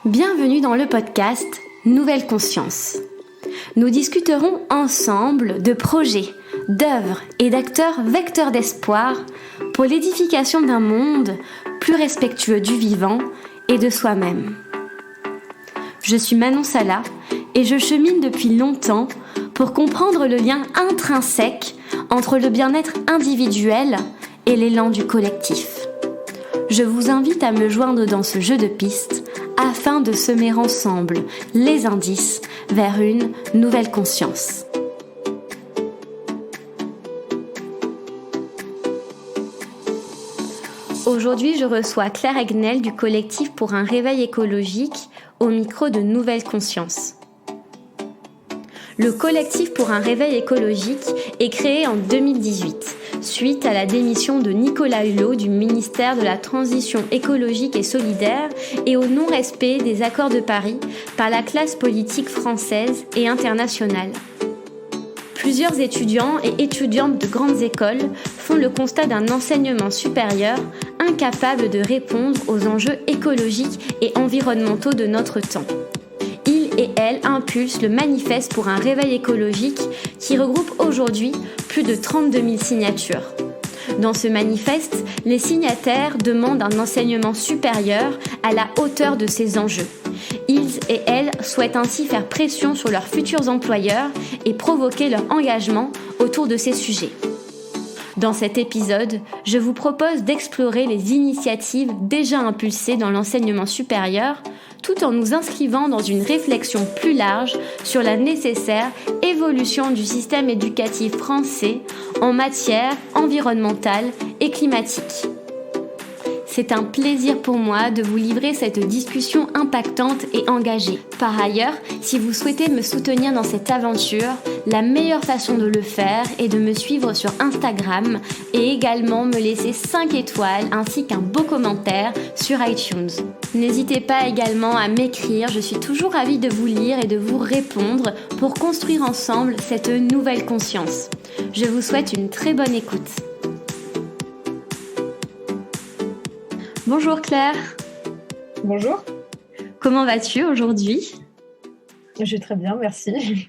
Bienvenue dans le podcast Nouvelle Conscience. Nous discuterons ensemble de projets, d'œuvres et d'acteurs vecteurs d'espoir pour l'édification d'un monde plus respectueux du vivant et de soi-même. Je suis Manon Sala et je chemine depuis longtemps pour comprendre le lien intrinsèque entre le bien-être individuel et l'élan du collectif. Je vous invite à me joindre dans ce jeu de pistes afin de semer ensemble les indices vers une nouvelle conscience. Aujourd'hui, je reçois Claire Egnel du collectif pour un réveil écologique au micro de Nouvelle Conscience. Le collectif pour un réveil écologique est créé en 2018, suite à la démission de Nicolas Hulot du ministère de la Transition écologique et solidaire et au non-respect des accords de Paris par la classe politique française et internationale. Plusieurs étudiants et étudiantes de grandes écoles font le constat d'un enseignement supérieur incapable de répondre aux enjeux écologiques et environnementaux de notre temps. Ils et elles impulsent le manifeste pour un réveil écologique qui regroupe aujourd'hui plus de 32 000 signatures. Dans ce manifeste, les signataires demandent un enseignement supérieur à la hauteur de ces enjeux. Ils et elles souhaitent ainsi faire pression sur leurs futurs employeurs et provoquer leur engagement autour de ces sujets. Dans cet épisode, je vous propose d'explorer les initiatives déjà impulsées dans l'enseignement supérieur, tout en nous inscrivant dans une réflexion plus large sur la nécessaire évolution du système éducatif français en matière environnementale et climatique. C'est un plaisir pour moi de vous livrer cette discussion impactante et engagée. Par ailleurs, si vous souhaitez me soutenir dans cette aventure, la meilleure façon de le faire est de me suivre sur Instagram et également me laisser 5 étoiles ainsi qu'un beau commentaire sur iTunes. N'hésitez pas également à m'écrire, je suis toujours ravie de vous lire et de vous répondre pour construire ensemble cette nouvelle conscience. Je vous souhaite une très bonne écoute. Bonjour Claire. Bonjour. Comment vas-tu aujourd'hui ? Je vais très bien, merci.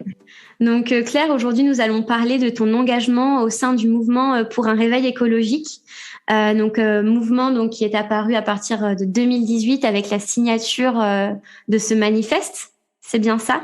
Donc Claire, aujourd'hui nous allons parler de ton engagement au sein du mouvement pour un réveil écologique. Mouvement qui est apparu à partir de 2018 avec la signature de ce manifeste. C'est bien ça ?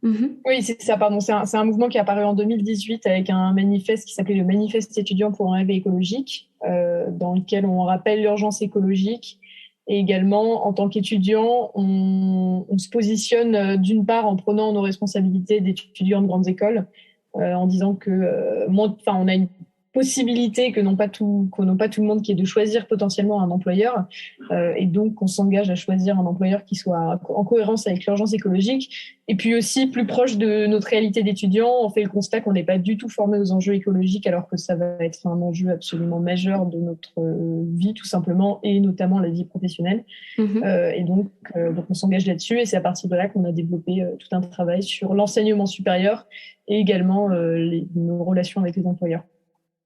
Oui, c'est ça, pardon. C'est un mouvement qui est apparu en 2018 avec un manifeste qui s'appelait le Manifeste étudiant pour un réveil écologique, dans lequel on rappelle l'urgence écologique. Et également, en tant qu'étudiant, on se positionne d'une part en prenant nos responsabilités d'étudiants de grandes écoles, en disant que on a une possibilité que n'ont pas tout le monde, qui est de choisir potentiellement un employeur, et donc on s'engage à choisir un employeur qui soit en cohérence avec l'urgence écologique. Et puis aussi, plus proche de notre réalité d'étudiants, on fait le constat qu'on n'est pas du tout formé aux enjeux écologiques, alors que ça va être un enjeu absolument majeur de notre vie, tout simplement, et notamment la vie professionnelle. Et donc on s'engage là-dessus, et c'est à partir de là qu'on a développé tout un travail sur l'enseignement supérieur et également nos relations avec les employeurs.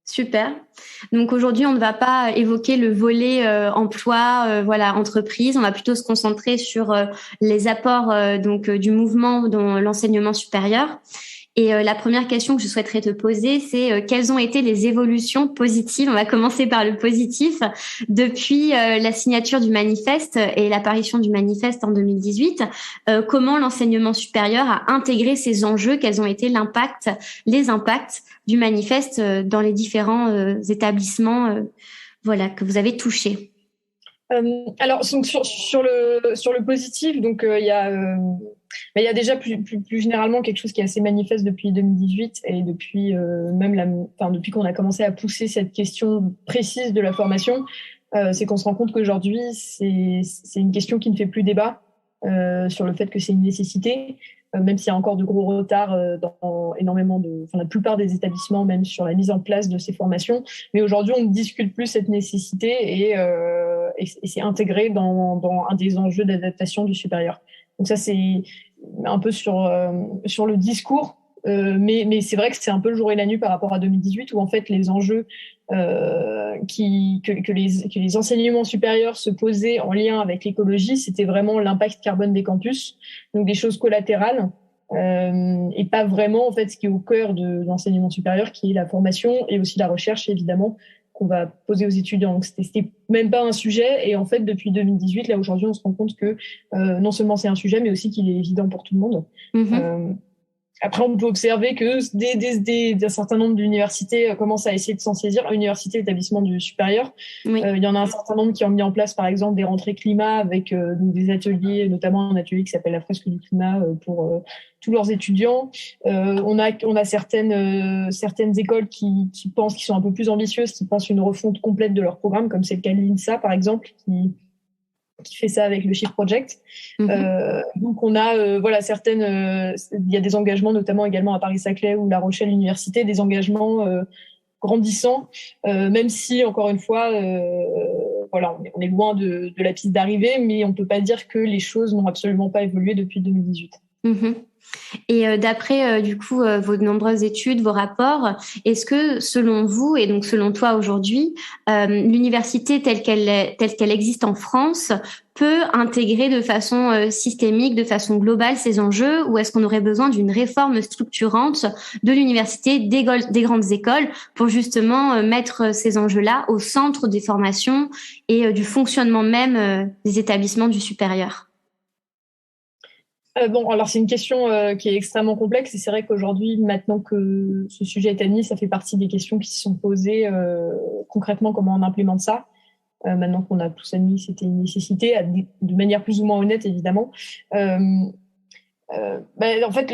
Super. Donc aujourd'hui, on ne va pas évoquer le volet emploi, entreprise. On va plutôt se concentrer sur les apports du mouvement dans l'enseignement supérieur. Et la première question que je souhaiterais te poser, c'est quelles ont été les évolutions positives, on va commencer par le positif, depuis la signature du manifeste et l'apparition du manifeste en 2018. Comment l'enseignement supérieur a intégré ces enjeux, quels ont été les impacts du manifeste dans les différents établissements que vous avez touchés. Alors, donc, sur le positif, donc il y a déjà plus généralement quelque chose qui est assez manifeste depuis 2018 et depuis depuis qu'on a commencé à pousser cette question précise de la formation, c'est qu'on se rend compte qu'aujourd'hui c'est une question qui ne fait plus débat sur le fait que c'est une nécessité, même s'il y a encore de gros retards dans la plupart des établissements, même sur la mise en place de ces formations. Mais aujourd'hui, on ne discute plus cette nécessité et c'est intégré dans un des enjeux d'adaptation du supérieur. Donc ça, c'est un peu sur le discours mais c'est vrai que c'est un peu le jour et la nuit par rapport à 2018 où en fait les enjeux que les enseignements supérieurs se posaient en lien avec l'écologie, c'était vraiment l'impact carbone des campus, donc des choses collatérales. Et pas vraiment en fait ce qui est au cœur de l'enseignement supérieur, qui est la formation et aussi la recherche évidemment qu'on va poser aux étudiants. Donc c'était même pas un sujet, et en fait depuis 2018 là aujourd'hui on se rend compte que non seulement c'est un sujet mais aussi qu'il est évident pour tout le monde. Après, on peut observer que un certain nombre d'universités commencent à essayer de s'en saisir. Universités, établissements du supérieur. Oui. Il y en a un certain nombre qui ont mis en place, par exemple, des rentrées climat avec donc des ateliers, notamment un atelier qui s'appelle la fresque du climat pour tous leurs étudiants. On a certaines écoles qui pensent, qui sont un peu plus ambitieuses, qui pensent une refonte complète de leur programme, comme c'est le cas de l'INSA, par exemple, qui fait ça avec le Shift Project. Donc on a voilà certaines, il y a des engagements notamment également à Paris-Saclay ou La Rochelle Université, des engagements grandissants, même si encore une fois voilà on est loin de la piste d'arrivée, mais on peut pas dire que les choses n'ont absolument pas évolué depuis 2018. Et d'après du coup vos nombreuses études, vos rapports, est-ce que selon vous et donc selon toi aujourd'hui, l'université telle qu'elle existe en France peut intégrer de façon systémique, de façon globale ces enjeux, ou est-ce qu'on aurait besoin d'une réforme structurante de l'université, des grandes écoles, pour justement mettre ces enjeux-là au centre des formations et du fonctionnement même des établissements du supérieur? Bon, alors c'est une question qui est extrêmement complexe, et c'est vrai qu'aujourd'hui, maintenant que ce sujet est admis, ça fait partie des questions qui se sont posées concrètement, comment on implémente ça. Maintenant qu'on a tous admis que c'était une nécessité, de manière plus ou moins honnête, évidemment. En fait,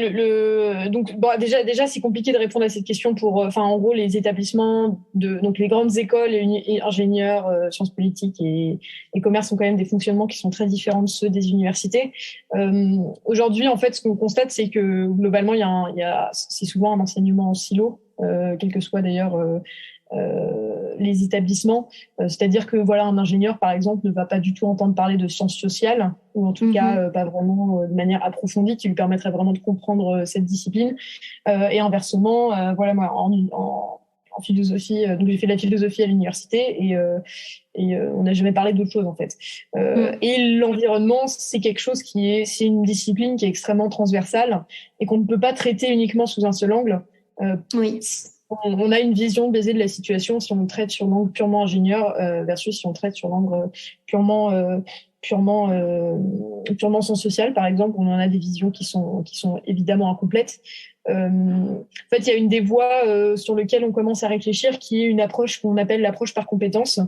donc bon, déjà c'est compliqué de répondre à cette question pour, en gros, les établissements donc les grandes écoles et ingénieurs, sciences politiques et commerce sont quand même des fonctionnements qui sont très différents de ceux des universités. Aujourd'hui, en fait, ce qu'on constate, c'est que globalement, c'est souvent un enseignement en silo, quel que soit d'ailleurs les établissements, c'est-à-dire que voilà, un ingénieur par exemple ne va pas du tout entendre parler de sciences sociales, ou en tout cas pas vraiment de manière approfondie qui lui permettrait vraiment de comprendre cette discipline, et inversement, voilà, moi en philosophie, donc j'ai fait de la philosophie à l'université, et on n'a jamais parlé d'autre chose en fait. Et l'environnement, c'est quelque chose c'est une discipline qui est extrêmement transversale et qu'on ne peut pas traiter uniquement sous un seul angle. Oui. On a une vision biaisée de la situation si on traite sur l'angle purement ingénieur versus si on traite sur l'angle purement sciences sociales, par exemple. On en a des visions qui sont évidemment incomplètes. En fait, il y a une des voies sur lesquelles on commence à réfléchir, qui est une approche qu'on appelle l'approche par compétence,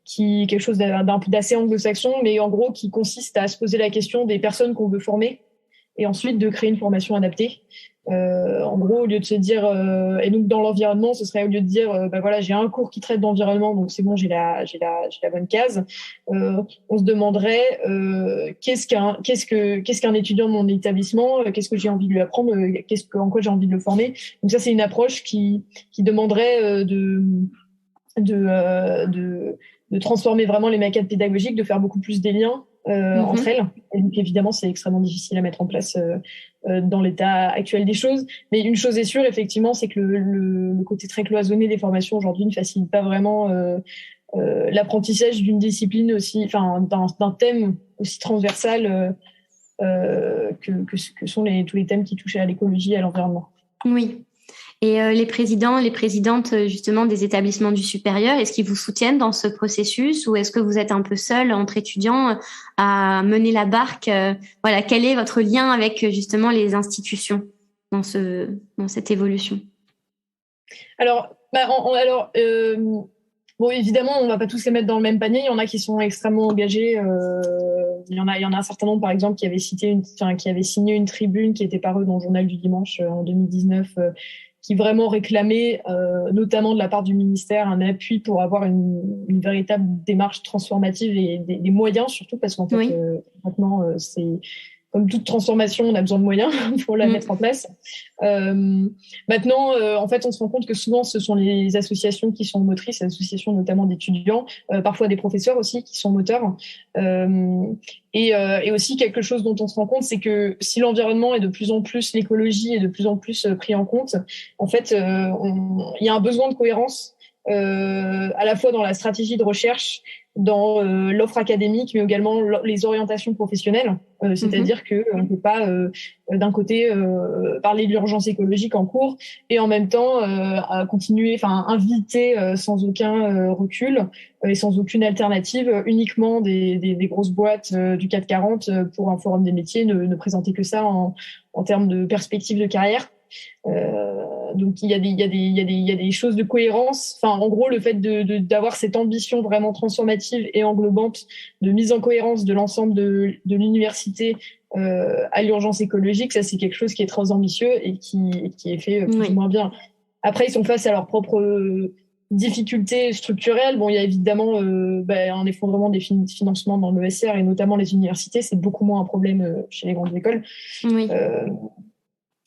qui est quelque chose d'assez anglo-saxon, mais en gros qui consiste à se poser la question des personnes qu'on veut former et ensuite de créer une formation adaptée. En gros, au lieu de se dire, et donc dans l'environnement, ce serait au lieu de dire, voilà, j'ai un cours qui traite d'environnement, donc c'est bon, j'ai la bonne case. On se demanderait, qu'est-ce qu'un étudiant de mon établissement, qu'est-ce que j'ai envie de lui apprendre, en quoi j'ai envie de le former. Donc ça, c'est une approche qui demanderait de transformer vraiment les maquettes pédagogiques, de faire beaucoup plus des liens entre elles. Et donc évidemment, c'est extrêmement difficile à mettre en place dans l'état actuel des choses. Mais une chose est sûre, effectivement, c'est que le côté très cloisonné des formations aujourd'hui ne facilite pas vraiment l'apprentissage d'une discipline aussi, d'un thème aussi transversal que sont tous les thèmes qui touchent à l'écologie et à l'environnement. Oui. Et les présidents, les présidentes justement des établissements du supérieur, est-ce qu'ils vous soutiennent dans ce processus, ou est-ce que vous êtes un peu seul entre étudiants à mener la barque? Voilà, quel est votre lien avec justement les institutions dans cette évolution? Alors, bon, évidemment, on va pas tous les mettre dans le même panier. Il y en a qui sont extrêmement engagés. Il y en a un certain nombre, par exemple, qui avaient signé une tribune qui était parue dans le Journal du Dimanche en 2019. Qui vraiment réclamait, notamment de la part du ministère, un appui pour avoir une véritable démarche transformative et des moyens surtout, parce qu'en fait, maintenant, comme toute transformation, on a besoin de moyens pour la mettre en place. Maintenant, en fait, on se rend compte que souvent, ce sont les associations qui sont motrices, les associations notamment d'étudiants, parfois des professeurs aussi qui sont moteurs. Et aussi quelque chose dont on se rend compte, c'est que si l'environnement est de plus en plus, l'écologie est de plus en plus pris en compte, en fait, il y a un besoin de cohérence à la fois dans la stratégie de recherche, dans l'offre académique, mais également les orientations professionnelles. C'est-à-dire que on peut pas d'un côté parler de l'urgence écologique en cours et en même temps inviter sans aucun recul et sans aucune alternative uniquement des grosses boîtes du CAC 40 pour un forum des métiers, ne présenter que ça en termes de perspective de carrière. Donc il y a des choses de cohérence. Enfin, en gros, le fait d'avoir cette ambition vraiment transformative et englobante de mise en cohérence de l'ensemble de l'université à l'urgence écologique, ça c'est quelque chose qui est très ambitieux et qui est fait plus ou moins bien. Après, ils sont face à leurs propres difficultés structurelles. Bon, il y a évidemment un effondrement des financements dans l'ESR et notamment les universités. C'est beaucoup moins un problème chez les grandes écoles. Oui.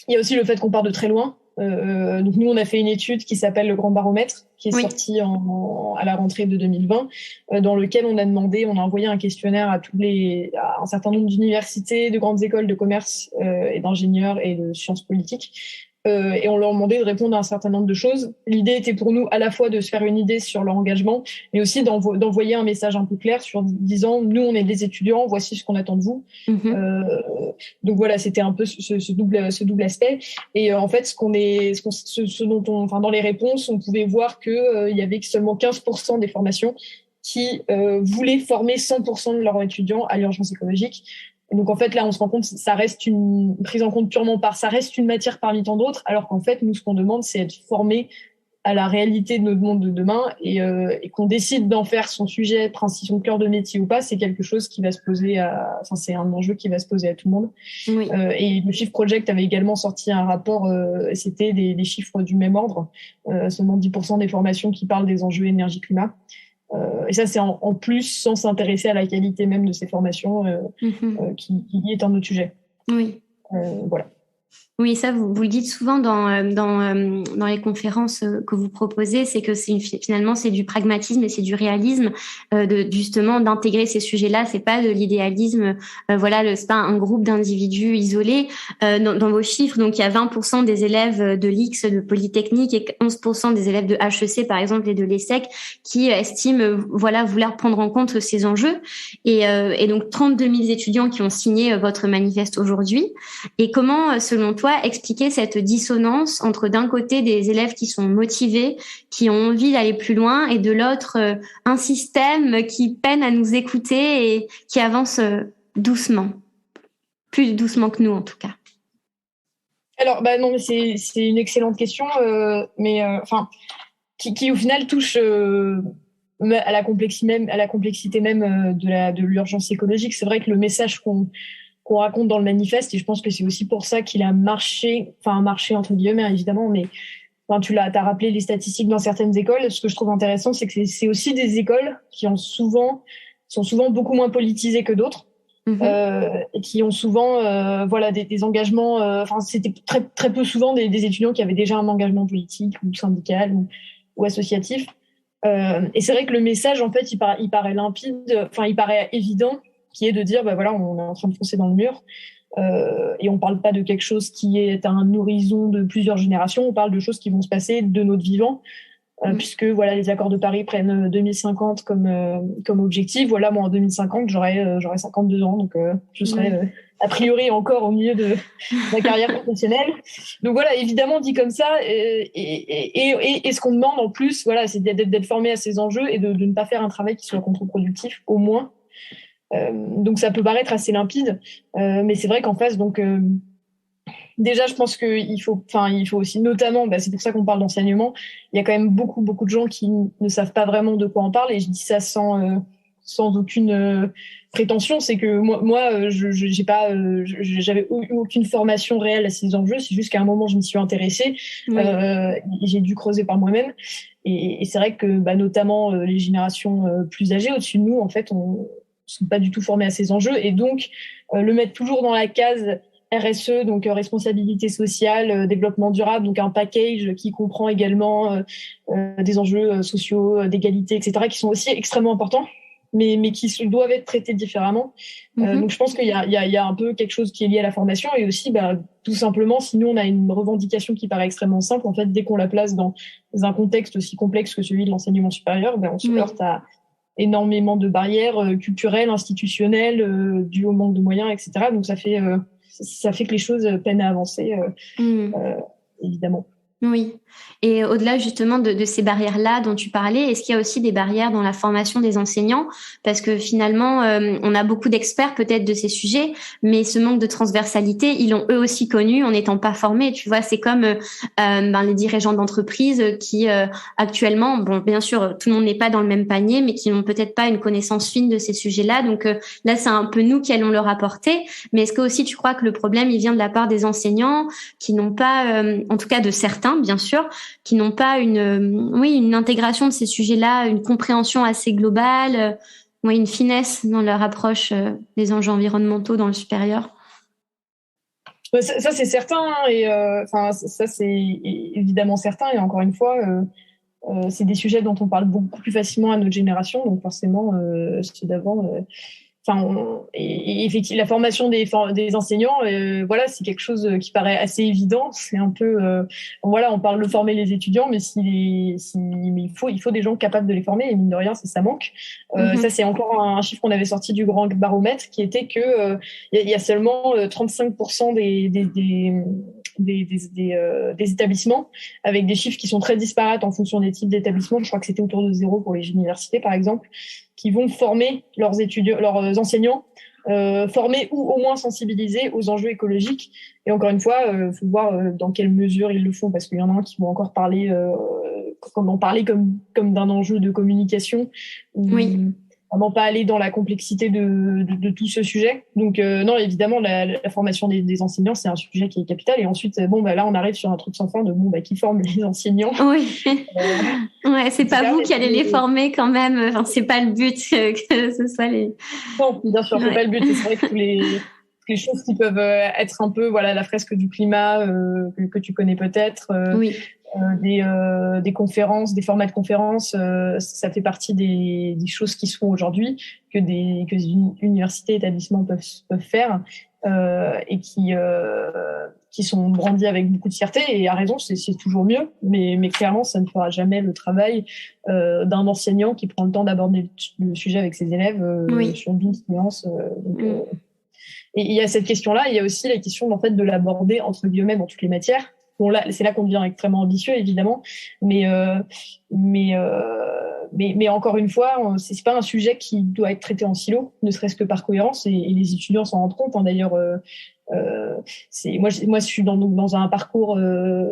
Il y a aussi le fait qu'on part de très loin. Donc nous, on a fait une étude qui s'appelle le Grand Baromètre, qui est sortie à la rentrée de 2020, dans lequel on a envoyé un questionnaire à un certain nombre d'universités, de grandes écoles de commerce et d'ingénieurs et de sciences politiques. Et on leur demandait de répondre à un certain nombre de choses. L'idée était pour nous à la fois de se faire une idée sur leur engagement, mais aussi d'envoyer un message un peu clair sur disant nous on est des étudiants, voici ce qu'on attend de vous. Donc voilà, c'était un peu ce double aspect. Et en fait, dans les réponses, on pouvait voir que il y avait seulement 15% des formations qui voulaient former 100% de leurs étudiants à l'urgence écologique. Et donc en fait là on se rend compte ça reste une prise en compte ça reste une matière parmi tant d'autres, alors qu'en fait nous ce qu'on demande c'est être formé à la réalité de notre monde de demain et qu'on décide d'en faire son sujet son cœur de métier ou pas, c'est quelque chose qui va se poser c'est un enjeu qui va se poser à tout le monde. Oui. Et le Shift Project avait également sorti un rapport, c'était des chiffres du même ordre, seulement 10% des formations qui parlent des enjeux énergie-climat. Et ça, c'est en plus sans s'intéresser à la qualité même de ces formations, qui est un autre sujet. Oui. Voilà. Oui, ça, vous le dites souvent dans les conférences que vous proposez, c'est que finalement, c'est du pragmatisme et c'est du réalisme, justement d'intégrer ces sujets-là. C'est pas de l'idéalisme. C'est pas un groupe d'individus isolés. Dans vos chiffres, donc il y a 20% des élèves de l'X de Polytechnique et 11% des élèves de HEC, par exemple, et de l'ESSEC, qui estiment vouloir prendre en compte ces enjeux. Et donc 32 000 étudiants qui ont signé votre manifeste aujourd'hui. Et comment, selon toi, expliquer cette dissonance entre d'un côté des élèves qui sont motivés, qui ont envie d'aller plus loin, et de l'autre un système qui peine à nous écouter et qui avance doucement, plus doucement que nous en tout cas. Alors non, mais c'est une excellente question, qui au final touche à la complexité même de l'urgence écologique. C'est vrai que le message qu'on raconte dans le manifeste, et je pense que c'est aussi pour ça qu'il a marché entre guillemets évidemment, mais t'as rappelé les statistiques dans certaines écoles. Ce que je trouve intéressant, c'est que c'est aussi des écoles qui sont souvent beaucoup moins politisées que d'autres, et qui ont souvent des engagements. C'était très très peu souvent des étudiants qui avaient déjà un engagement politique ou syndical ou associatif. Et c'est vrai que le message, en fait, il paraît limpide, il paraît évident, qui est de dire, on est en train de foncer dans le mur, et on parle pas de quelque chose qui est à un horizon de plusieurs générations, on parle de choses qui vont se passer de notre vivant, puisque les accords de Paris prennent 2050 comme objectif. Moi en 2050 j'aurai 52 ans, donc je serai a priori encore au milieu de ma carrière professionnelle. Donc évidemment dit comme ça, et ce qu'on demande en plus, c'est d'être formé à ces enjeux et de ne pas faire un travail qui soit contre-productif au moins. Donc ça peut paraître assez limpide, mais c'est vrai qu'en face, déjà je pense qu'il faut aussi, notamment, c'est pour ça qu'on parle d'enseignement, il y a quand même beaucoup de gens qui ne savent pas vraiment de quoi on parle, et je dis ça sans aucune prétention. C'est que moi j'avais eu aucune formation réelle à ces enjeux, c'est juste qu'à un moment je m'y suis intéressée, j'ai dû creuser par moi-même, et c'est vrai que notamment les générations plus âgées au-dessus de nous, en fait, sont pas du tout formés à ces enjeux, et donc le mettre toujours dans la case RSE, donc responsabilité sociale, développement durable, donc un package qui comprend également des enjeux sociaux, d'égalité, etc., qui sont aussi extrêmement importants, mais qui doivent être traités différemment. Donc je pense qu'il y a un peu quelque chose qui est lié à la formation, et aussi tout simplement, si nous on a une revendication qui paraît extrêmement simple, en fait, dès qu'on la place dans un contexte aussi complexe que celui de l'enseignement supérieur, on se heurte à énormément de barrières culturelles, institutionnelles, dues au manque de moyens, etc. Donc ça fait que les choses peinent à avancer, évidemment. Oui. Et au-delà justement de ces barrières-là dont tu parlais, est-ce qu'il y a aussi des barrières dans la formation des enseignants? Parce que finalement, on a beaucoup d'experts peut-être de ces sujets, mais ce manque de transversalité, ils l'ont eux aussi connu en n'étant pas formés. Tu vois, c'est comme les dirigeants d'entreprise qui actuellement, bon, bien sûr, tout le monde n'est pas dans le même panier, mais qui n'ont peut-être pas une connaissance fine de ces sujets-là. Donc là, c'est un peu nous qui allons leur apporter. Mais est-ce que aussi tu crois que le problème, il vient de la part des enseignants qui n'ont pas, en tout cas de certains, bien sûr, qui n'ont pas une intégration de ces sujets-là, une compréhension assez globale, une finesse dans leur approche des enjeux environnementaux dans le supérieur? Ça c'est certain, et ça c'est évidemment certain, et encore une fois, c'est des sujets dont on parle beaucoup plus facilement à notre génération, donc forcément ceux d'avant. Et effectivement, la formation des enseignants, c'est quelque chose qui paraît assez évident. C'est un peu, on parle de former les étudiants, mais il faut des gens capables de les former, et mine de rien, ça manque. Ça, c'est encore un chiffre qu'on avait sorti du grand baromètre, qui était que il y a seulement 35% des établissements, avec des chiffres qui sont très disparates en fonction des types d'établissements. Je crois que c'était autour de 0 pour les universités, par exemple, qui vont former leurs étudiants, leurs enseignants, formés ou au moins sensibilisés aux enjeux écologiques. Et encore une fois, faut voir dans quelle mesure ils le font, parce qu'il y en a qui vont encore parler comme d'un enjeu de communication. Oui. Vraiment pas aller dans la complexité de tout ce sujet. Donc non, évidemment, la formation des enseignants, c'est un sujet qui est capital. Et ensuite, là, on arrive sur un truc sans fin de qui forme les enseignants. Oui. C'est pas vous qui allez les former quand même. Enfin, c'est pas le but que ce soit les. Non, bien sûr, c'est pas le but. C'est vrai que toutes les choses qui peuvent être un peu, la fresque du climat que tu connais peut-être. Oui. Des conférences, des formats de conférences, ça fait partie des choses qui se font aujourd'hui, que des universités, établissements peuvent faire, et qui sont brandis avec beaucoup de fierté, et à raison, c'est toujours mieux, mais clairement, ça ne fera jamais le travail d'un enseignant qui prend le temps d'aborder le sujet avec ses élèves sur 12 séances. Et il y a cette question-là, il y a aussi la question en fait de l'aborder entre guillemets dans toutes les matières. Bon, là, c'est là qu'on devient extrêmement ambitieux, évidemment, mais encore une fois, c'est pas un sujet qui doit être traité en silo, ne serait-ce que par cohérence, et les étudiants s'en rendent compte. D'ailleurs, moi, je suis dans un parcours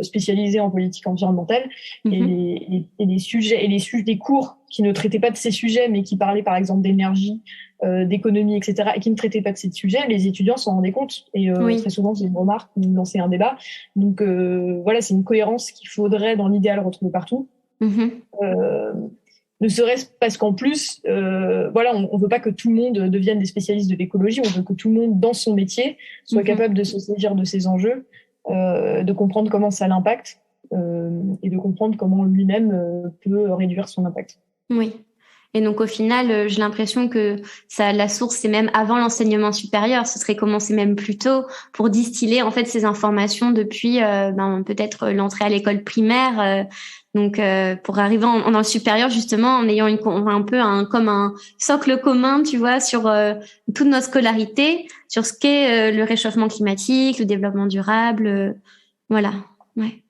spécialisé en politique environnementale, et les sujets des cours qui ne traitaient pas de ces sujets, mais qui parlaient par exemple d'énergie, d'économie, etc., et qui ne traitaient pas de ces sujets, les étudiants s'en rendaient compte. Et très souvent, c'est une remarque ou lancer un débat. Donc c'est une cohérence qu'il faudrait, dans l'idéal, retrouver partout. Ne serait-ce parce qu'en plus, on veut pas que tout le monde devienne des spécialistes de l'écologie. On veut que tout le monde, dans son métier, soit capable de se saisir de ces enjeux, de comprendre comment ça l'impacte, et de comprendre comment lui-même peut réduire son impact. Oui. Et donc au final, j'ai l'impression que la source, c'est même avant l'enseignement supérieur. Ce serait commencer même plus tôt pour distiller en fait ces informations depuis peut-être l'entrée à l'école primaire. Donc pour arriver dans le supérieur, justement, en ayant comme un socle commun, tu vois, sur toute notre scolarité, sur ce qu'est le réchauffement climatique, le développement durable, voilà. Ouais.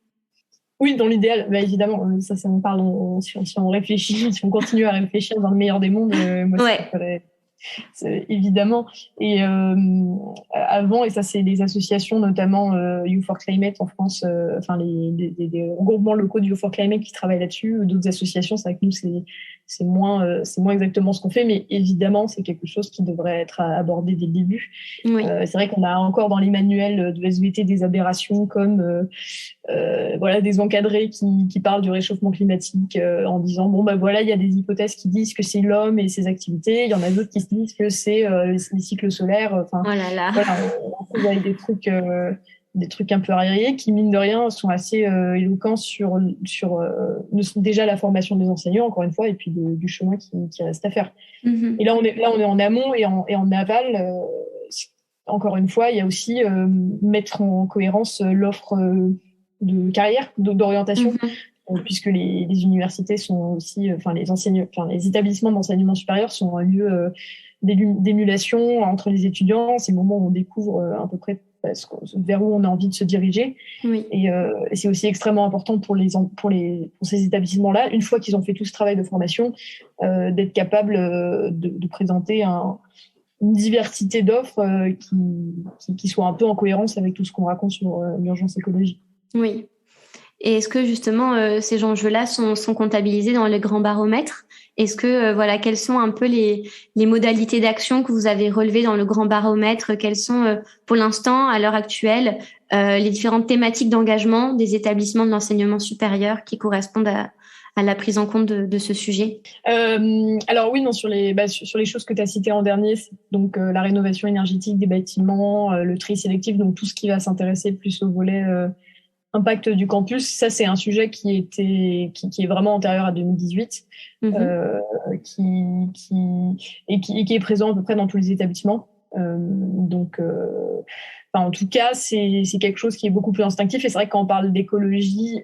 Oui, dans l'idéal, évidemment, ça on parle, si on réfléchit, si on continue à réfléchir dans le meilleur des mondes, c'est évidemment. Et avant, et ça c'est les associations, notamment You4Climate en France, des regroupements locaux du You4Climate qui travaillent là-dessus, d'autres associations, c'est vrai que nous c'est moins exactement ce qu'on fait, mais évidemment, c'est quelque chose qui devrait être abordé dès le début. Oui. C'est vrai qu'on a encore dans les manuels de SVT des aberrations comme des encadrés qui parlent du réchauffement climatique en disant voilà, il y a des hypothèses qui disent que c'est l'homme et ses activités, il y en a d'autres qui se disent que c'est les cycles solaires. Oh là là. Voilà, on trouve avec des trucs un peu arriérés qui, mine de rien, sont assez éloquents sur déjà la formation des enseignants, encore une fois, et puis du chemin qui reste à faire. Mm-hmm. Et là, on est en amont et en aval. Encore une fois, il y a aussi mettre en cohérence l'offre de carrière, d'orientation, puisque les universités sont aussi, les établissements d'enseignement supérieur sont un lieu d'émulation entre les étudiants. C'est le moment où on découvre à peu près vers où on a envie de se diriger. Oui. Et c'est aussi extrêmement important pour ces établissements-là, une fois qu'ils ont fait tout ce travail de formation, d'être capables de présenter une diversité d'offres qui soit un peu en cohérence avec tout ce qu'on raconte sur l'urgence écologique. Oui. Et est-ce que justement ces enjeux-là sont comptabilisés dans le grand baromètre ? Est-ce que quelles sont un peu les modalités d'action que vous avez relevées dans le grand baromètre ? Quelles sont pour l'instant, à l'heure actuelle, les différentes thématiques d'engagement des établissements de l'enseignement supérieur qui correspondent à la prise en compte de ce sujet ? Alors oui, non, sur les choses que tu as citées en dernier, donc la rénovation énergétique des bâtiments, le tri sélectif, donc tout ce qui va s'intéresser plus au volet impact du campus, ça c'est un sujet qui est vraiment antérieur à 2018, qui est présent à peu près dans tous les établissements. En tout cas, c'est quelque chose qui est beaucoup plus instinctif. Et c'est vrai que quand on parle d'écologie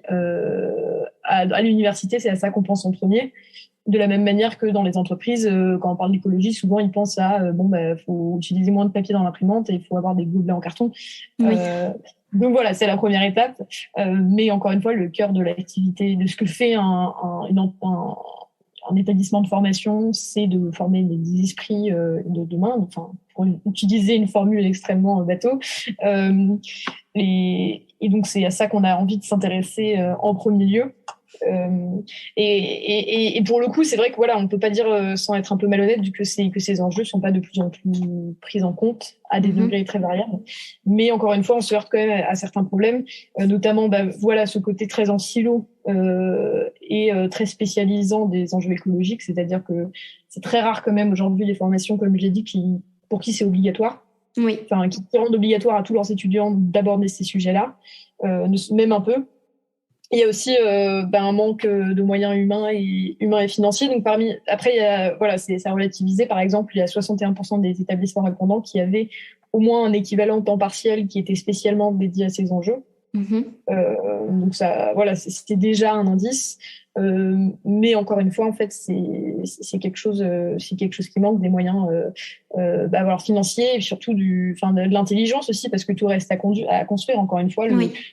à l'université, c'est à ça qu'on pense en premier. De la même manière que dans les entreprises, quand on parle d'écologie, souvent ils pensent à faut utiliser moins de papier dans l'imprimante et il faut avoir des gobelets en carton. Oui. Donc voilà, c'est la première étape. Mais encore une fois, le cœur de l'activité, de ce que fait un établissement de formation, c'est de former des esprits de demain. Enfin, pour utiliser une formule extrêmement bateau. Et donc c'est à ça qu'on a envie de s'intéresser en premier lieu. Et pour le coup, c'est vrai que voilà, on ne peut pas dire sans être un peu malhonnête que ces enjeux sont pas de plus en plus pris en compte à des degrés très variables. Mais encore une fois, on se heurte quand même à certains problèmes, notamment ce côté très en silo et très spécialisant des enjeux écologiques, c'est-à-dire que c'est très rare quand même aujourd'hui les formations, comme j'ai dit, pour qui c'est obligatoire. Oui. Enfin, qui rendent obligatoire à tous leurs étudiants d'aborder ces sujets-là, même un peu. Il y a aussi un manque de moyens humains et financiers. Donc après, c'est à relativiser. Par exemple, il y a 61% des établissements répondants qui avaient au moins un équivalent temps partiel qui était spécialement dédié à ces enjeux. Donc ça, c'était déjà un indice. Mais encore une fois, en fait, c'est quelque chose qui manque, des moyens financiers et surtout de l'intelligence aussi, parce que tout reste à construire. Encore une fois,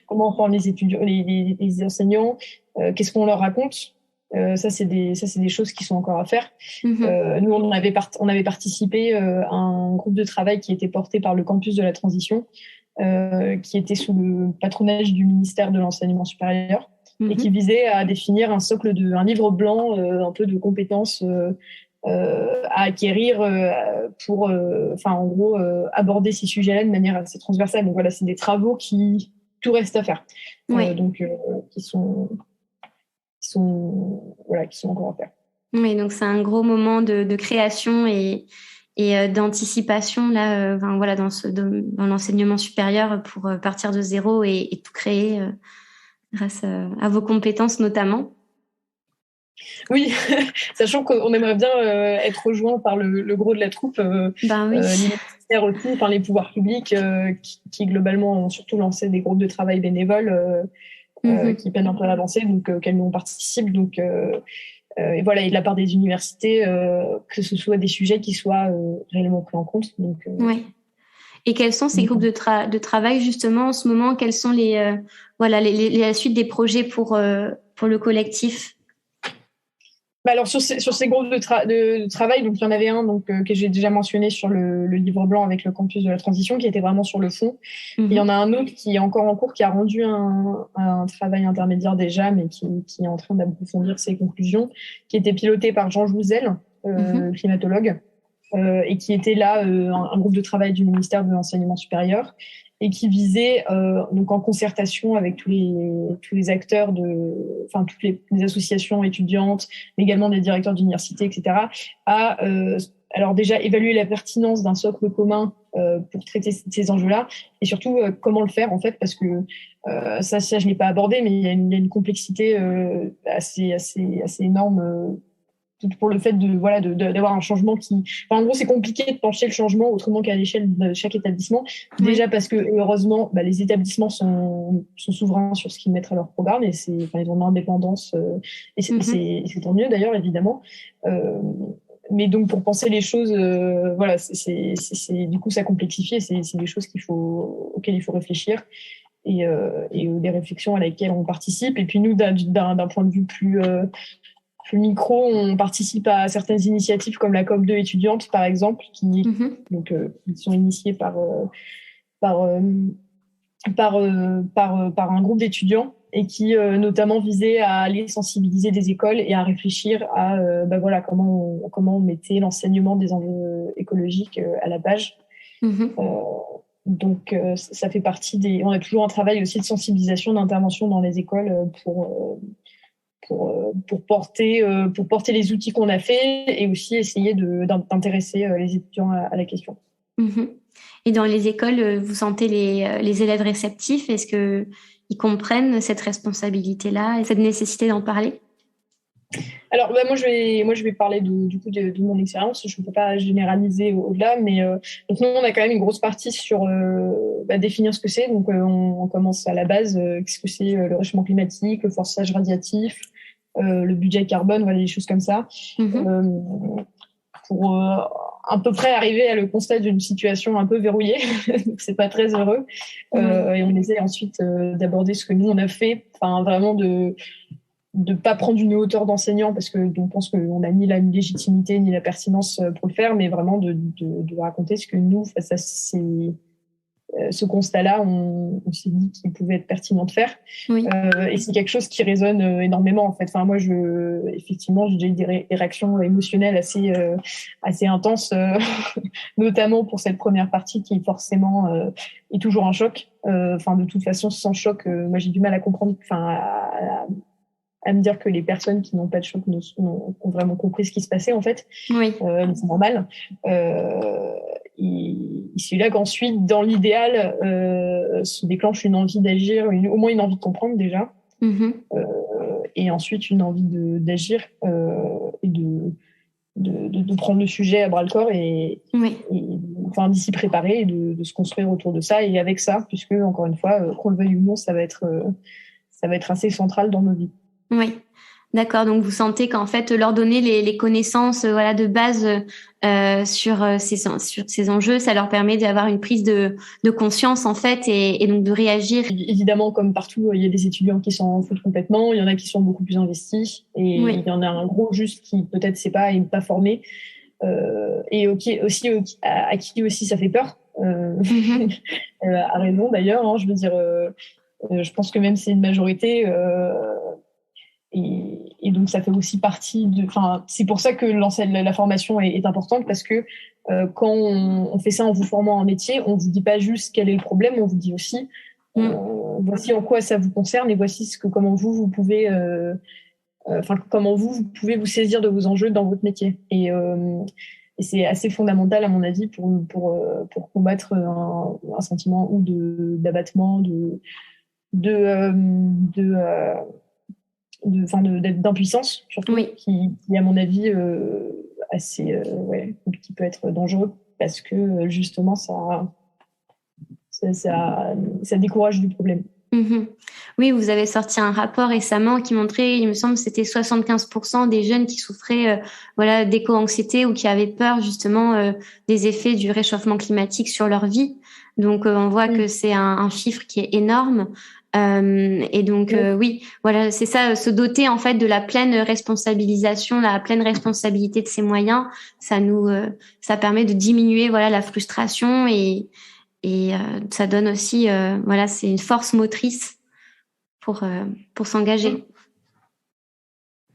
comment on forme les étudiants, les enseignants, qu'est-ce qu'on leur raconte. Ça c'est des choses qui sont encore à faire. Nous, on avait participé à un groupe de travail qui était porté par le campus de la transition, qui était sous le patronage du ministère de l'enseignement supérieur et qui visait à définir un livre blanc un peu de compétences à acquérir pour en gros aborder ces sujets-là de manière assez transversale. Donc voilà, c'est des travaux qui tout reste à faire, qui sont encore à faire. Oui, donc c'est un gros moment de création et d'anticipation là, dans l'enseignement supérieur pour partir de zéro et tout créer grâce à vos compétences notamment. Oui, sachant qu'on aimerait bien être rejoint par le gros de la troupe, Oui. les ministères aussi, les pouvoirs publics qui globalement ont surtout lancé des groupes de travail bénévoles qui peinent un peu à avancer, donc auxquels nous on participe. Donc et de la part des universités, que ce soit des sujets qui soient réellement pris en compte. Donc, Et quels sont ces groupes de travail justement en ce moment ? Quels sont la suite des projets pour le collectif ? Alors sur ces groupes de travail, donc il y en avait un que j'ai déjà mentionné sur le livre blanc avec le campus de la transition, qui était vraiment sur le fond. Il y en a un autre qui est encore en cours, qui a rendu un travail intermédiaire déjà, mais qui est en train d'approfondir ses conclusions, qui était piloté par Jean Jouzel, climatologue, et qui était là un groupe de travail du ministère de l'Enseignement supérieur, et qui visait, donc en concertation avec tous les acteurs toutes les associations étudiantes, mais également des directeurs d'université, etc., à alors déjà évaluer la pertinence d'un socle commun pour traiter ces enjeux-là, et surtout comment le faire en fait, parce que ça je l'ai pas abordé, mais il y a une complexité assez énorme. Pour le fait d'avoir un changement en gros, c'est compliqué de pencher le changement autrement qu'à l'échelle de chaque établissement. Oui. Déjà parce que, heureusement, les établissements sont souverains sur ce qu'ils mettent à leur programme, et ils ont une indépendance, et c'est tant mieux d'ailleurs, évidemment. Mais donc, pour penser les choses, du coup, ça complexifie, et c'est des choses auxquelles il faut réfléchir, et des réflexions à laquelle on participe. Et puis nous, d'un point de vue plus micro, on participe à certaines initiatives comme la COP2 étudiante, par exemple, qui sont initiées par un groupe d'étudiants, et qui notamment visait à aller sensibiliser des écoles et à réfléchir à comment on mettait l'enseignement des enjeux écologiques à la page. Donc ça fait partie on a toujours un travail aussi de sensibilisation, d'intervention dans les écoles pour porter les outils qu'on a faits, et aussi essayer d'intéresser les étudiants à la question. Et dans les écoles, vous sentez les élèves réceptifs? Est-ce qu'ils comprennent cette responsabilité-là et cette nécessité d'en parler? Alors, moi, je vais parler de mon expérience. Je ne peux pas généraliser au-delà, mais donc nous, on a quand même une grosse partie sur définir ce que c'est. Donc, on commence à la base, qu'est-ce que c'est le réchauffement climatique, le forçage radiatif, le budget carbone, des choses comme ça, pour à peu près arriver à le constat d'une situation un peu verrouillée. Donc, c'est pas très heureux. Et on essaie ensuite d'aborder ce que nous on a fait, vraiment de pas prendre une hauteur d'enseignant, parce que on pense qu'on n'a ni la légitimité ni la pertinence pour le faire, mais vraiment de raconter ce que nous, face à ce constat-là, on s'est dit qu'il pouvait être pertinent de faire. Oui. Et c'est quelque chose qui résonne énormément, en fait. Moi, effectivement, j'ai déjà eu des réactions émotionnelles assez intenses, notamment pour cette première partie qui forcément est toujours un choc. De toute façon, sans choc, moi, j'ai du mal à comprendre, à me dire que les personnes qui n'ont pas de choc ont vraiment compris ce qui se passait, en fait. Oui. C'est normal. C'est là qu'ensuite, dans l'idéal, se déclenche une envie d'agir, au moins une envie de comprendre déjà, et ensuite une envie d'agir et de prendre le sujet à bras-le-corps et d'y s'y préparer et de se construire autour de ça, et avec ça, puisque, encore une fois, qu'on le veuille ou non, ça va être assez central dans nos vies. Oui, d'accord. Donc, vous sentez qu'en fait, leur donner les connaissances de base sur ces enjeux, ça leur permet d'avoir une prise de conscience, en fait, et donc de réagir. Évidemment, comme partout, il y a des étudiants qui s'en foutent complètement, il y en a qui sont beaucoup plus investis, et il y en a un gros juste qui peut-être sait pas et n'est pas formé, et aussi à qui aussi ça fait peur, à raison d'ailleurs, hein, je veux dire, je pense que même c'est une majorité, et donc ça fait aussi partie c'est pour ça que la formation est importante, parce que quand on fait ça en vous formant un métier, on vous dit pas juste quel est le problème, on vous dit aussi voici en quoi ça vous concerne, et voici comment vous pouvez comment vous pouvez vous saisir de vos enjeux dans votre métier, et c'est assez fondamental, à mon avis, pour combattre un sentiment ou d'abattement, d'impuissance, surtout, qui à mon avis qui peut être dangereux, parce que justement ça décourage du problème. Oui, vous avez sorti un rapport récemment qui montrait, il me semble, que c'était 75% des jeunes qui souffraient d'éco-anxiété ou qui avaient peur justement des effets du réchauffement climatique sur leur vie. Donc on voit que c'est un chiffre qui est énorme. Et donc oui, voilà, c'est ça, se doter en fait de la pleine responsabilisation, la pleine responsabilité de ses moyens, ça permet de diminuer voilà la frustration et ça donne aussi voilà, c'est une force motrice pour s'engager.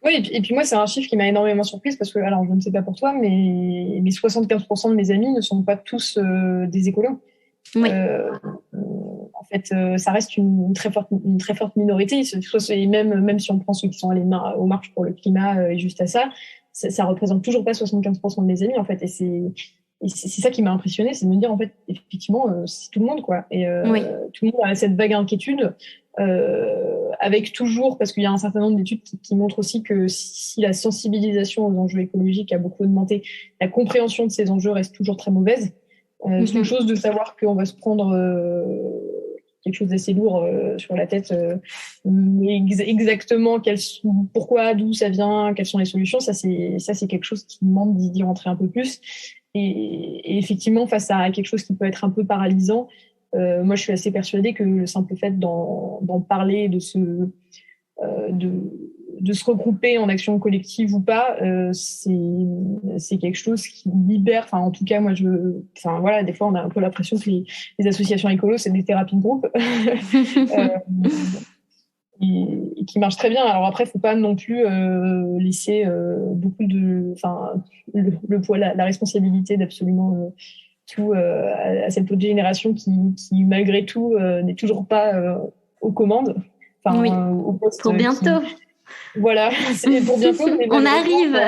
Oui, et puis moi, c'est un chiffre qui m'a énormément surprise parce que, alors je ne sais pas pour toi, mais 75% de mes amis ne sont pas tous des écolos. Oui. En fait, ça reste une très forte minorité. Et même si on prend ceux qui sont allés aux marches pour le climat et juste à ça représente toujours pas 75% de mes amis, en fait. Et c'est ça qui m'a impressionné, c'est de me dire, en fait, effectivement, c'est tout le monde, quoi. Et Oui. tout le monde a cette vague inquiétude, avec toujours, parce qu'il y a un certain nombre d'études qui montrent aussi que si la sensibilisation aux enjeux écologiques a beaucoup augmenté, la compréhension de ces enjeux reste toujours très mauvaise. C'est une chose de savoir qu'on va se prendre quelque chose d'assez lourd sur la tête, mais exactement pourquoi, d'où ça vient, quelles sont les solutions, ça c'est quelque chose qui demande d'y rentrer un peu plus. Et effectivement, face à quelque chose qui peut être un peu paralysant, moi je suis assez persuadée que le simple fait d'en parler, de se regrouper en action collective ou pas, c'est quelque chose qui libère. Enfin, en tout cas, moi, voilà, des fois, on a un peu l'impression que les associations écolos, c'est des thérapies de groupe. Et qui marchent très bien. Alors après, faut pas non plus laisser beaucoup le poids, la responsabilité d'absolument tout à cette autre génération qui malgré tout, n'est toujours pas aux commandes. Enfin, oui. Au poste pour bientôt. Voilà, c'est pour bientôt. Mais on arrive.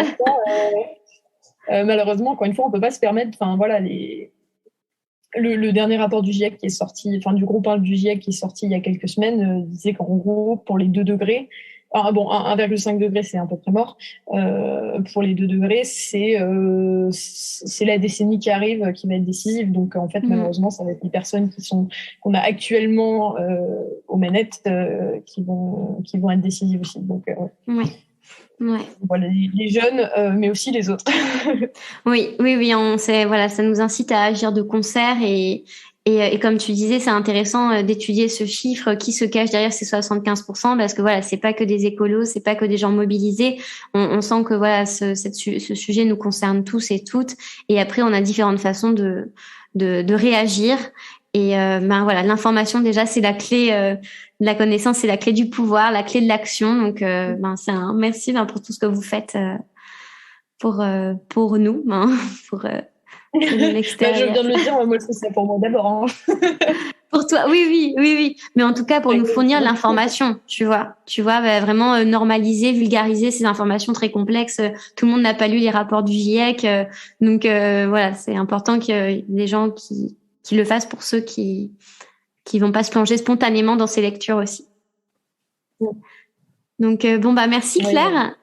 Malheureusement, encore une fois, on peut pas se permettre. Enfin, voilà, le dernier rapport du GIEC qui est sorti, enfin du groupe 1 du GIEC qui est sorti il y a quelques semaines, disait qu'en gros, pour les 2 degrés, 1,5 degré, c'est à peu près mort. Pour les 2 degrés, c'est la décennie qui arrive qui va être décisive. Donc, en fait, malheureusement, ça va être les personnes qu'on a actuellement aux manettes qui vont être décisives aussi. Donc, ouais. Voilà, les jeunes, mais aussi les autres. oui, voilà, ça nous incite à agir de concert et comme tu disais, c'est intéressant d'étudier ce chiffre qui se cache derrière ces 75%, parce que voilà, c'est pas que des écolos, c'est pas que des gens mobilisés. On sent que voilà, ce sujet nous concerne tous et toutes. Et après, on a différentes façons de réagir. Et voilà, l'information déjà, c'est la clé. La connaissance, c'est la clé du pouvoir, la clé de l'action. Donc, c'est un merci pour tout ce que vous faites pour nous, pour l'extérieur. Je viens de le dire, moi aussi, c'est pour moi d'abord. Hein. Pour toi, oui. Mais en tout cas, pour nous fournir l'information, tu vois, vraiment normaliser, vulgariser ces informations très complexes. Tout le monde n'a pas lu les rapports du GIEC, donc voilà, c'est important qu'il y ait des gens qui le fassent pour ceux qui vont pas se plonger spontanément dans ces lectures aussi. Donc merci Claire.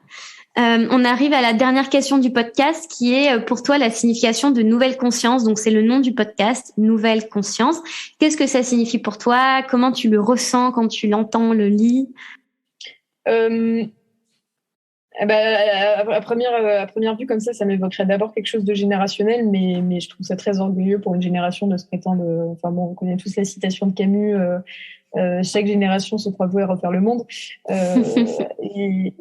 On arrive à la dernière question du podcast qui est pour toi la signification de nouvelle conscience. Donc c'est le nom du podcast, Nouvelle Conscience. Qu'est-ce que ça signifie pour toi? Comment tu le ressens quand tu l'entends, le lis? À première vue comme ça m'évoquerait d'abord quelque chose de générationnel, mais je trouve ça très orgueilleux pour une génération de se prétendre. Enfin bon, on connaît tous la citation de Camus. Chaque génération se croit vouée à refaire le monde. Et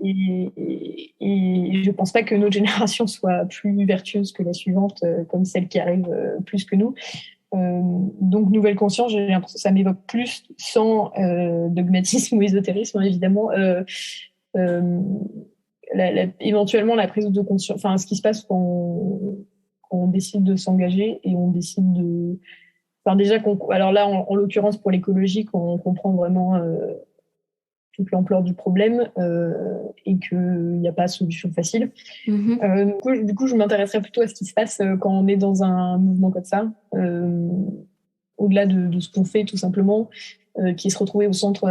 je pense pas que notre génération soit plus vertueuse que la suivante, comme celle qui arrive plus que nous. Donc, nouvelle conscience, j'ai l'impression que ça m'évoque plus, sans dogmatisme ou ésotérisme, évidemment, éventuellement la prise de conscience, enfin, ce qui se passe quand on décide de s'engager et on décide de. Enfin, déjà, alors là, en l'occurrence, pour l'écologie, on comprend vraiment toute l'ampleur du problème et qu'il n'y a pas de solution facile. Du coup, je m'intéresserais plutôt à ce qui se passe quand on est dans un mouvement comme ça, au-delà de ce qu'on fait, tout simplement, qui est se retrouver au centre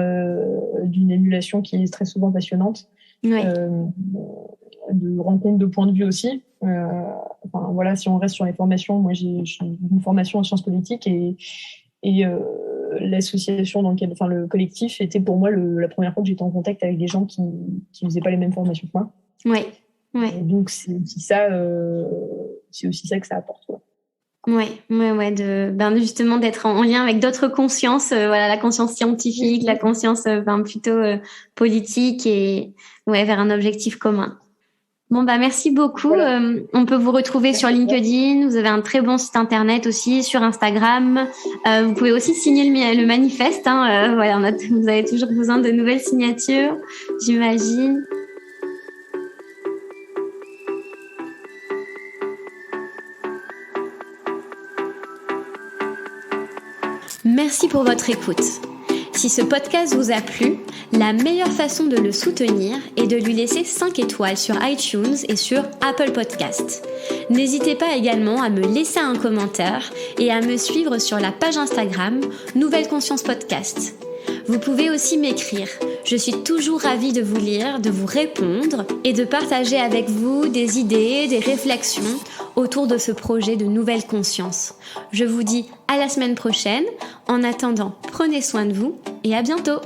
d'une émulation qui est très souvent passionnante. Ouais. De rencontres de points de vue aussi. Enfin, voilà, si on reste sur les formations, moi j'ai une formation en sciences politiques et l'association dans laquelle, enfin le collectif était pour moi la première fois que j'étais en contact avec des gens qui faisaient pas les mêmes formations que moi. Ouais. Et donc c'est aussi ça que ça apporte. Ouais. Ouais, justement d'être en lien avec d'autres consciences, la conscience scientifique, la conscience plutôt politique et vers un objectif commun. Bon merci beaucoup. Voilà. On peut vous retrouver sur LinkedIn. Vous avez un très bon site internet aussi, sur Instagram. Vous pouvez aussi signer le manifeste. Vous avez toujours besoin de nouvelles signatures, j'imagine. Merci pour votre écoute. Si ce podcast vous a plu, la meilleure façon de le soutenir est de lui laisser 5 étoiles sur iTunes et sur Apple Podcasts. N'hésitez pas également à me laisser un commentaire et à me suivre sur la page Instagram Nouvelle Conscience Podcast. Vous pouvez aussi m'écrire. Je suis toujours ravie de vous lire, de vous répondre et de partager avec vous des idées, des réflexions autour de ce projet de nouvelle conscience. Je vous dis à la semaine prochaine. En attendant, prenez soin de vous et à bientôt.